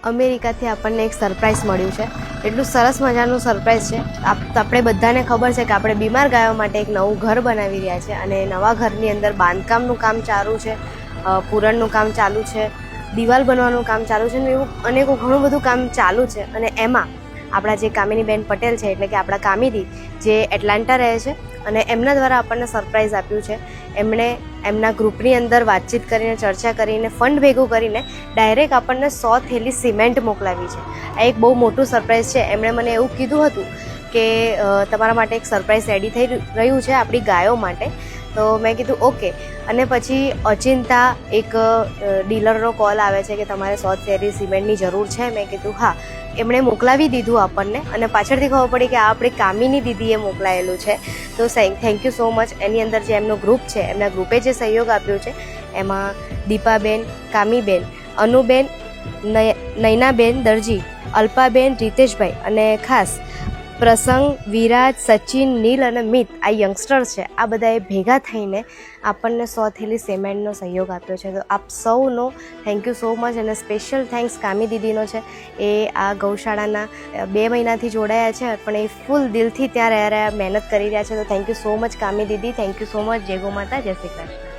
અમેરિકાથી આપણને એક સરપ્રાઈઝ મળ્યું છે. એટલું સરસ મજાનું સરપ્રાઈઝ છે. આપણે બધાને ખબર છે કે આપણે બીમાર ગાયો માટે એક નવું ઘર બનાવી રહ્યા છે અને નવા ઘરની અંદર બાંધકામનું કામ ચાલુ છે, પૂરણનું કામ ચાલુ છે, દિવાલ બનવાનું કામ ચાલુ છે ને એવું અનેકો ઘણું બધું કામ ચાલુ છે. અને એમાં આપણા જે કામિનીબેન પટેલ છે એટલે કે આપણા કામિની જે એટલાન્ટા રહે છે અને એમના દ્વારા આપણને સરપ્રાઈઝ આપ્યું છે. એમણે એમના ગ્રુપની અંદર વાતચીત કરીને, ચર્ચા કરીને, ફંડ ભેગું કરીને ડાયરેક્ટ આપણને 100 થેલી સિમેન્ટ મોકલાવી છે. આ એક બહુ મોટું સરપ્રાઈઝ છે. એમણે મને એવું કીધું હતું કે તમારા માટે એક સરપ્રાઈઝ રેડી થઈ રહ્યું છે આપણી ગાયો માટે. તો મેં કીધું ઓકે. અને પછી અચિંતા એક ડીલરનો કોલ આવે છે કે તમારે 100 થેલી સિમેન્ટની જરૂર છે. મેં કીધું હા. એમણે મોકલાવી દીધું આપણને અને પાછળથી ખબર પડી કે આ આપણી કામિની દીદીએ મોકલાયેલું છે. તો થેન્ક યુ સો મચ. એની અંદર જે એમનો ગ્રુપ છે, એમના ગ્રુપે જે સહયોગ આપ્યો છે એમાં દીપાબેન, કામીબેન, અનુબેન, નયનાબેન દરજી, અલ્પાબેન, રીતેશભાઈ અને ખાસ પ્રસંગ, વિરાજ, સચિન, નીલ અને મિત, આ યંગસ્ટર્સ છે. આ બધાએ ભેગા થઈને આપણને 100 થેલી સિમેન્ટનો સહયોગ આપ્યો છે. તો આપ સૌનો થેન્ક યુ સો મચ. અને સ્પેશિયલ થેન્ક્સ કામી દીદીનો છે. એ આ ગૌશાળાના 2 મહિનાથી જોડાયા છે પણ એ ફૂલ દિલથી ત્યાં રહ્યા મહેનત કરી રહ્યા છે. તો થેન્ક યુ સો મચ કામી દીદી. Thank you so much. જય ગો માતા, જય શ્રી કૃષ્ણ.